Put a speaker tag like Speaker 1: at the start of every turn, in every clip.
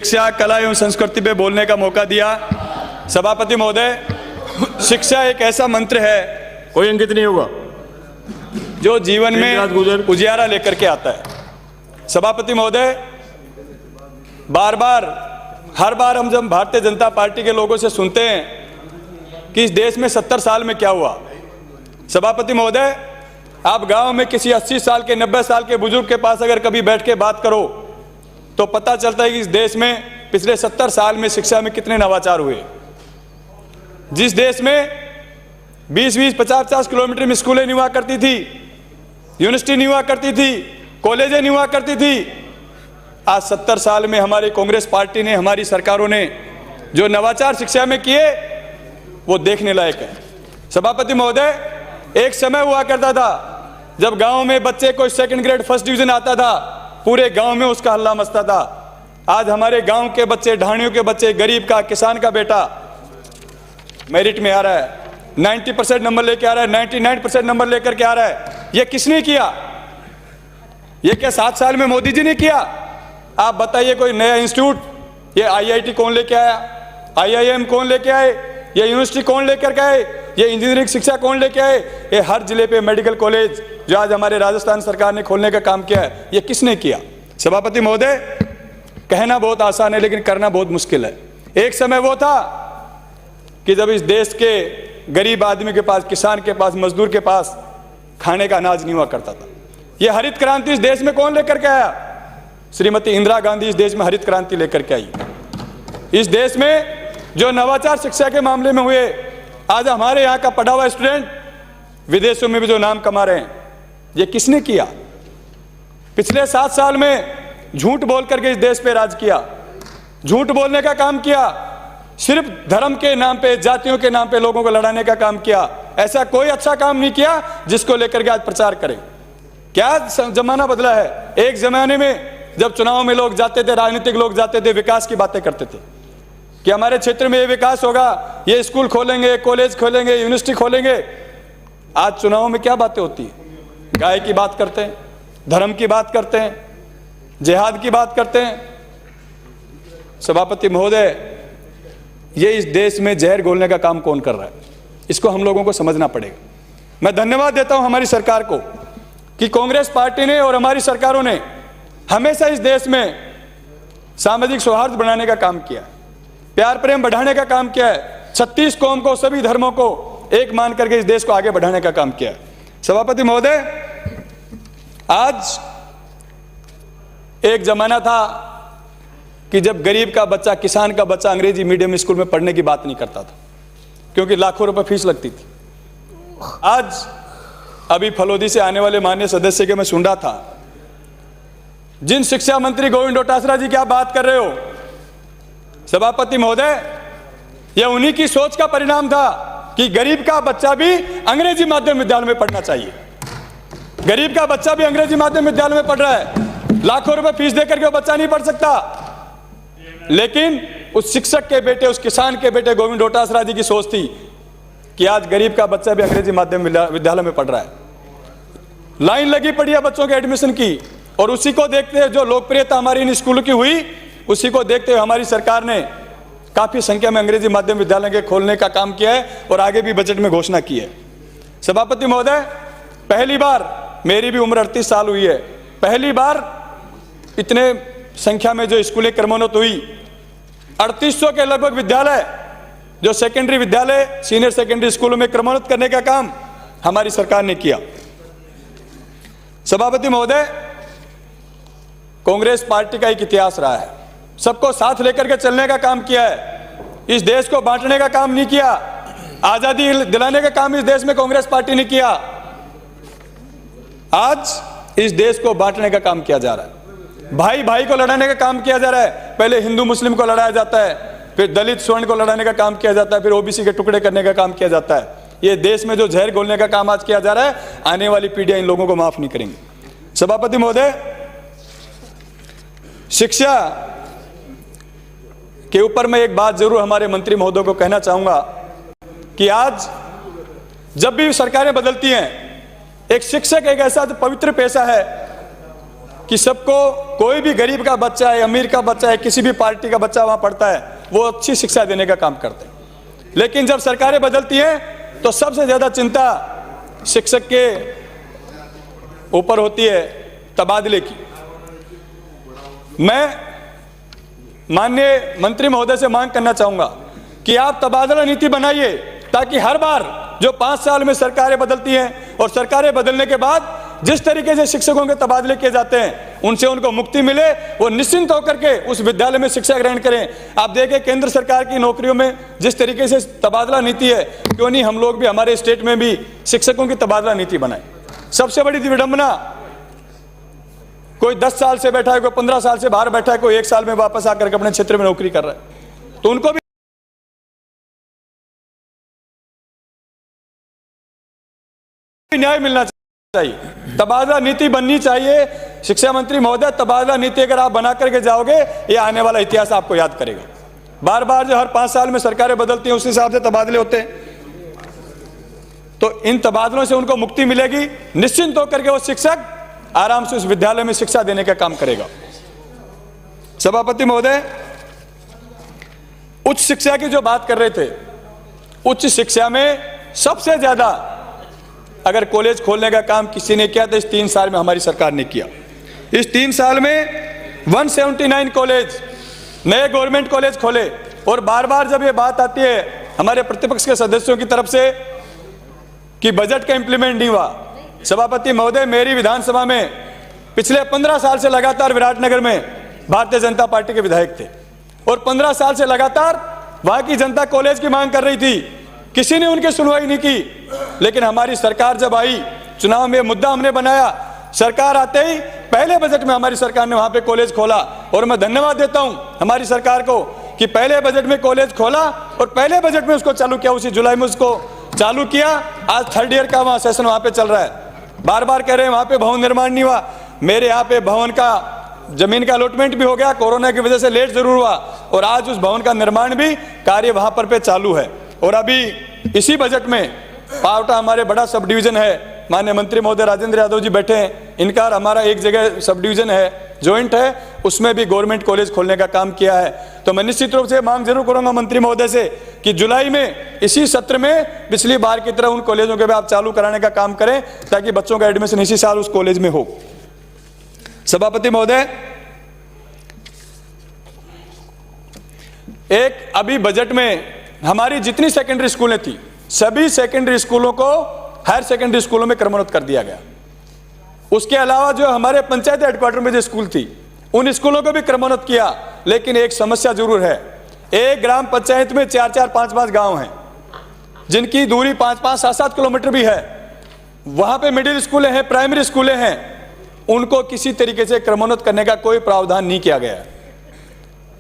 Speaker 1: शिक्षा, कला एवं संस्कृति पे बोलने का मौका दिया। सभापति महोदय, शिक्षा एक ऐसा मंत्र है,
Speaker 2: कोई अंकित नहीं होगा,
Speaker 1: जो जीवन में उजियारा लेकर के आता है। सभापति महोदय, हर बार हम जब भारतीय जनता पार्टी के लोगों से सुनते हैं कि इस देश में 70 साल में क्या हुआ। सभापति महोदय, आप गांव में किसी 80 साल के 90 साल के बुजुर्ग के पास अगर कभी बैठ के बात करो तो पता चलता है कि इस देश में पिछले 70 साल में शिक्षा में कितने नवाचार हुए। जिस देश में 20-20, 50-50 किलोमीटर में स्कूलें नहीं हुआ करती थी, यूनिवर्सिटी नहीं हुआ करती थी, कॉलेजें नहीं हुआ करती थी, आज 70 साल में हमारी कांग्रेस पार्टी ने, हमारी सरकारों ने जो नवाचार शिक्षा में किए वो देखने लायक है। सभापति महोदय, एक समय हुआ करता था जब गांव में बच्चे को सेकंड ग्रेड फर्स्ट डिवीजन आता था, पूरे गांव में उसका हल्ला मचता था। आज हमारे गांव के बच्चे, ढाणियों के बच्चे, गरीब का, किसान का बेटा मेरिट में आ रहा है, 90% नंबर लेके आ रहा है, 99% नंबर लेकर के आ रहा है। ये किसने किया? ये क्या 7 साल में मोदी जी ने किया? आप बताइए, कोई नया इंस्टीट्यूट, ये IIT कौन लेके आया? IIM कौन लेके आए? ये यूनिवर्सिटी कौन लेकर के आए? ये इंजीनियरिंग शिक्षा कौन लेके आए? ये हर जिले पे मेडिकल कॉलेज जो आज हमारे राजस्थान सरकार ने खोलने का काम किया है, ये किसने किया? सभापति महोदय, कहना बहुत आसान है लेकिन करना बहुत मुश्किल है। एक समय वो था कि जब इस देश के गरीब आदमी के पास, किसान के पास, मजदूर के पास खाने का अनाज नहीं हुआ करता था। ये हरित क्रांति इस देश में कौन लेकर के आया? श्रीमती इंदिरा गांधी इस देश में हरित क्रांति लेकर के आई। इस देश में जो नवाचार शिक्षा के मामले में हुए, आज हमारे यहाँ का पढ़ा हुआ स्टूडेंट विदेशों में भी जो नाम कमा रहे हैं, ये किसने किया? पिछले 7 साल में झूठ बोल करके इस देश पे राज किया, झूठ बोलने का काम किया, सिर्फ धर्म के नाम पे, जातियों के नाम पे लोगों को लड़ाने का काम किया। ऐसा कोई अच्छा काम नहीं किया जिसको लेकर के आज प्रचार करें। क्या जमाना बदला है? एक जमाने में जब चुनाव में लोग जाते थे, राजनीतिक लोग जाते थे, विकास की बातें करते थे कि हमारे क्षेत्र में ये विकास होगा, ये स्कूल खोलेंगे, कॉलेज खोलेंगे, यूनिवर्सिटी खोलेंगे। आज चुनाव में क्या बातें होती है? गाय की बात करते हैं, धर्म की बात करते हैं, जिहाद की बात करते हैं। सभापति महोदय, ये इस देश में जहर घोलने का काम कौन कर रहा है? इसको हम लोगों को समझना पड़ेगा। मैं धन्यवाद देता हूं हमारी सरकार को कि कांग्रेस पार्टी ने और हमारी सरकारों ने हमेशा इस देश में सामाजिक सौहार्द बढ़ाने का काम किया, प्यार प्रेम बढ़ाने का काम किया है, 36 कौम को, सभी धर्मों को एक मान करके इस देश को आगे बढ़ाने का काम किया है। सभापति महोदय, आज एक जमाना था कि जब गरीब का बच्चा, किसान का बच्चा अंग्रेजी मीडियम स्कूल में पढ़ने की बात नहीं करता था क्योंकि लाखों रुपए फीस लगती थी। आज अभी फलोदी से आने वाले माननीय सदस्य के मैं सुन रहा था, जिन शिक्षा मंत्री गोविंद डोटासरा जी की आप बात कर रहे हो, सभापति महोदय, यह उन्हीं की सोच का परिणाम था कि गरीब का बच्चा भी अंग्रेजी माध्यम विद्यालय में पढ़ना चाहिए। गरीब का बच्चा भी अंग्रेजी माध्यम विद्यालय में पढ़ रहा है, लाखों रुपए फीस देकर के वो बच्चा नहीं पढ़ सकता। लेकिन उस शिक्षक के बेटे, उस किसान के बेटे गोविंद डोटासरा जी की सोच थी कि आज गरीब का बच्चा भी अंग्रेजी माध्यम विद्यालय में पढ़ रहा है। लाइन लगी पड़ी है बच्चों के एडमिशन की, और उसी को देखते हुए जो लोकप्रियता हमारी इन स्कूलों की हुई, उसी को देखते हुए हमारी सरकार ने काफी संख्या में अंग्रेजी माध्यम विद्यालय के खोलने का काम किया है और आगे भी बजट में घोषणा की है। सभापति महोदय, पहली बार, मेरी भी उम्र 38 साल हुई है, पहली बार इतने संख्या में जो स्कूलें क्रमोन्नत हुई, 3800 के लगभग विद्यालय, जो सेकेंडरी विद्यालय, सीनियर सेकेंडरी स्कूलों में क्रमोन्नत करने का काम हमारी सरकार ने किया। सभापति महोदय, कांग्रेस पार्टी का एक इतिहास रहा है, सबको साथ लेकर के चलने का काम किया है, इस देश को बांटने का काम नहीं किया, आजादी दिलाने का काम इस देश में कांग्रेस पार्टी ने किया। आज इस देश को बांटने का काम किया जा रहा है, भाई भाई को लड़ाने का काम किया जा रहा है। पहले हिंदू मुस्लिम को लड़ाया जाता है, फिर दलित स्वर्ण को लड़ाने का काम किया जाता है, फिर ओबीसी के टुकड़े करने का काम किया जाता है। ये देश में जो जहर घोलने का काम आज किया जा रहा है, आने वाली पीढ़ियां इन लोगों को माफ नहीं करेंगी। सभापति महोदय, शिक्षा के ऊपर मैं एक बात जरूर हमारे मंत्री महोदय को कहना चाहूंगा कि आज जब भी सरकारें बदलती हैं, एक शिक्षक एक ऐसा पवित्र पेशा है कि सबको, कोई भी गरीब का बच्चा है, अमीर का बच्चा है, किसी भी पार्टी का बच्चा वहाँ पढ़ता है, वो अच्छी शिक्षा देने का काम करते हैं। लेकिन जब सरकारें बदलती हैं तो सबसे ज़्यादा चिंता शिक्षक के ऊपर होती है तबादले की। मैं माननीय मंत्री महोदय से मांग करना चाहूँगा कि आप तबादला नीति बनाइए, ताकि हर बार जो 5 साल में सरकारें बदलती हैं और सरकारें बदलने के बाद जिस तरीके से शिक्षकों के तबादले किए जाते हैं उनसे उनको मुक्ति मिले, वो निश्चिंत होकर के उस विद्यालय में शिक्षा ग्रहण करें। आप देखें केंद्र सरकार की नौकरियों में जिस तरीके से तबादला नीति है, क्यों नहीं हम लोग भी हमारे स्टेट में भी शिक्षकों की तबादला नीति बनाए। सबसे बड़ी विडंबना, कोई 10 साल से बैठा है, कोई 15 साल से बाहर बैठा है, कोई 1 साल में वापस आकर के अपने क्षेत्र में नौकरी कर रहा है, तो उनको भी न्याय मिलना चाहिए। तबादला नीति बननी चाहिए। शिक्षा मंत्री महोदय, तबादला नीति अगर आप बना करके जाओगे, ये आने वाला इतिहास आपको याद करेगा। बार बार जो हर 5 साल में सरकारें बदलती हैं उस हिसाब से तबादले होते हैं, तो इन तबादलों से उनको मुक्ति मिलेगी। निश्चिंत होकर के वो शिक्षक आराम से उस विद्यालय में शिक्षा देने का काम करेगा। सभापति महोदय, उच्च शिक्षा की जो बात कर रहे थे, उच्च शिक्षा में सबसे ज्यादा अगर कॉलेज खोलने का काम किसी ने किया तो इस 3 साल में हमारी सरकार ने किया। इस 3 साल में 179 कॉलेज, नए गवर्नमेंट कॉलेज खोले। और बार बार जब ये बात आती है हमारे प्रतिपक्ष के सदस्यों की तरफ से कि बजट का इंप्लीमेंट नहीं हुआ, सभापति महोदय, मेरी विधानसभा में पिछले 15 साल से लगातार विराटनगर में भारतीय जनता पार्टी के विधायक थे और 15 साल से लगातार वहां की जनता कॉलेज की मांग कर रही थी, किसी ने उनकी सुनवाई नहीं की। लेकिन हमारी सरकार जब आई, चुनाव में मुद्दा हमने बनाया, सरकार आते ही पहले बजट में हमारी सरकार ने वहां पे कॉलेज खोला। और मैं धन्यवाद देता हूं हमारी सरकार को कि पहले बजट में कॉलेज खोला और पहले बजट में उसको चालू किया, उसी जुलाई में उसको चालू किया। आज 3rd ईयर का वहां सेशन वहां पे चल रहा है। बार बार कह रहे हैं वहां पे भवन निर्माण नहीं हुआ, मेरे यहाँ पे भवन का जमीन का अलॉटमेंट भी हो गया, कोरोना की वजह से लेट जरूर हुआ, और आज उस भवन का निर्माण भी कार्य वहां पर पे चालू है। और अभी इसी बजट में पावटा हमारे बड़ा सब डिवीजन है, माननीय मंत्री महोदय राजेंद्र यादव जी बैठे हैं, इनका हमारा एक जगह सब डिवीजन है, जॉइंट है, उसमें भी गवर्नमेंट कॉलेज खोलने का काम किया है। तो मैं निश्चित रूप से मांग जरूर करूंगा मंत्री महोदय से कि जुलाई में इसी सत्र में पिछली बार की तरह उन कॉलेजों के भी आप चालू कराने का काम करें, ताकि बच्चों का एडमिशन इसी साल उस कॉलेज में हो। सभापति महोदय, एक अभी बजट में हमारी जितनी सेकेंडरी स्कूलें थी, सभी सेकेंडरी स्कूलों को हायर सेकेंडरी स्कूलों में क्रमोन्नत कर दिया गया। उसके अलावा जो हमारे पंचायत हेडक्वार्टर में जो स्कूल थी, उन स्कूलों को भी क्रमोन्नत किया। लेकिन एक समस्या जरूर है, एक ग्राम पंचायत में 4-4, 5-5 गांव हैं, जिनकी दूरी 5-5, 7-7 किलोमीटर भी है। वहां पे मिडिल स्कूलें हैं, प्राइमरी स्कूलें हैं, उनको किसी तरीके से क्रमोन्नत करने का कोई प्रावधान नहीं किया गया है।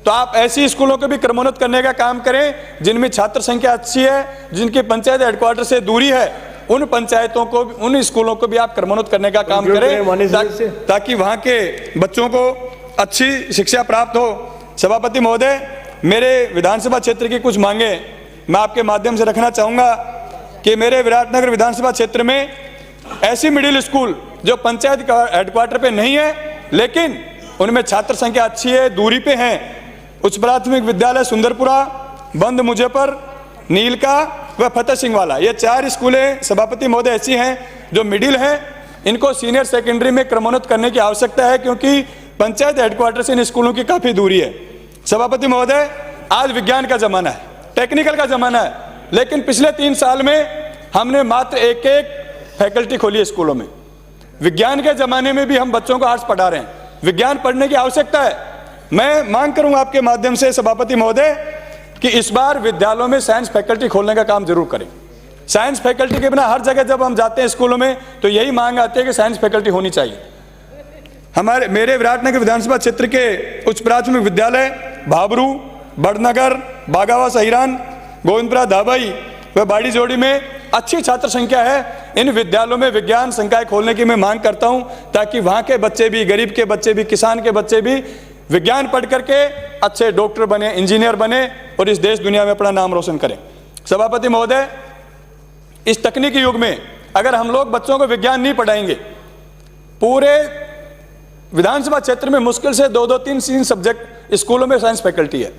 Speaker 1: तो आप ऐसी स्कूलों को भी क्रमोन्नत करने का काम करें जिनमें छात्र संख्या अच्छी है, जिनकी पंचायत हेडक्वार्टर से दूरी है, उन पंचायतों को, उन स्कूलों को भी आप क्रमोन्नत करने का काम करें, ताकि वहां के बच्चों को अच्छी शिक्षा प्राप्त हो। सभापति महोदय, मेरे विधानसभा क्षेत्र की कुछ मांगे मैं आपके माध्यम से रखना चाहूंगा कि मेरे विराटनगर विधानसभा क्षेत्र में ऐसी मिडिल स्कूल जो पंचायत हेडक्वार्टर पे नहीं है, लेकिन उनमें छात्र संख्या अच्छी है, दूरी पे हैं, उच्च प्राथमिक विद्यालय सुंदरपुरा, बंद मुजफ्फर, नीलका व फतेह सिंह वाला, ये 4 स्कूलें सभापति महोदय ऐसी हैं जो मिडिल हैं। इनको सीनियर सेकेंडरी में क्रमोन्नत करने की आवश्यकता है, क्योंकि पंचायत हेडक्वार्टर से इन स्कूलों की काफी दूरी है। सभापति महोदय, आज विज्ञान का जमाना है, टेक्निकल का जमाना है, लेकिन पिछले 3 साल में हमने मात्र एक फैकल्टी खोली है स्कूलों में। विज्ञान के जमाने में भी हम बच्चों को आर्ट्स पढ़ा रहे हैं, विज्ञान पढ़ने की आवश्यकता है। मैं मांग करूंगा आपके माध्यम से सभापति महोदय कि इस बार विद्यालयों में साइंस फैकल्टी खोलने का काम जरूर करें। साइंस फैकल्टी के बिना हर जगह जब हम जाते हैं स्कूलों में तो यही मांग आती है कि साइंस फैकल्टी होनी चाहिए। मेरे विराटनगर विधानसभा क्षेत्र के उच्च प्राथमिक विद्यालय भाबरू, बड़नगर, बागावा सहिरान, गोविंदपुरा धाबाई व बाड़ी जोड़ी में अच्छी छात्र संख्या है। इन विद्यालयों में विज्ञान संकाय खोलने की मैं मांग करता हूं, ताकि वहां के बच्चे भी, गरीब के बच्चे भी, किसान के बच्चे भी विज्ञान पढ़ करके अच्छे डॉक्टर बने, इंजीनियर बने और इस देश दुनिया में अपना नाम रोशन करें। सभापति महोदय, इस तकनीकी युग में अगर हम लोग बच्चों को विज्ञान नहीं पढ़ाएंगे, पूरे विधानसभा क्षेत्र में मुश्किल से 2-2, 3-3 सब्जेक्ट स्कूलों में साइंस फैकल्टी है।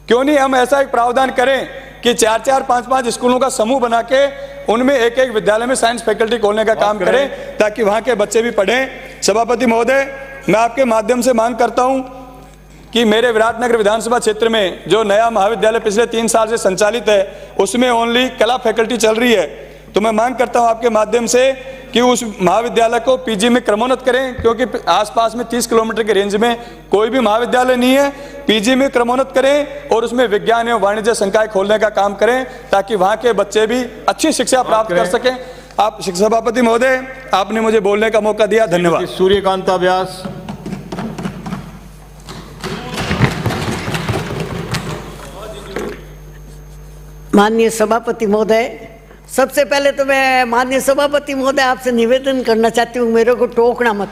Speaker 1: क्यों नहीं हम ऐसा एक प्रावधान करें कि 4-4, 5-5 स्कूलों का समूह बना के उनमें एक एक विद्यालय में साइंस फैकल्टी खोलने का काम करें ताकि वहां के बच्चे भी पढ़ें। सभापति महोदय, मैं आपके माध्यम से मांग करता हूं कि मेरे विराटनगर विधानसभा क्षेत्र में जो नया महाविद्यालय पिछले 3 साल से संचालित है उसमें ओनली कला फैकल्टी चल रही है। तो मैं मांग करता हूं आपके माध्यम से कि उस महाविद्यालय को पीजी में क्रमोन्नत करें, क्योंकि आसपास में 30 किलोमीटर के रेंज में कोई भी महाविद्यालय नहीं है। पीजी में क्रमोन्नत करें और उसमें विज्ञान एवं वाणिज्य संकाय खोलने का काम करें ताकि वहां के बच्चे भी अच्छी शिक्षा प्राप्त कर सकें। आप सभापति महोदय, आपने मुझे बोलने का मौका दिया, धन्यवाद।
Speaker 2: सूर्यकांता व्यास।
Speaker 3: माननीय सभापति महोदय, सबसे पहले तो मैं माननीय सभापति महोदय आपसे निवेदन करना चाहती हूँ, मेरे को टोकना मत।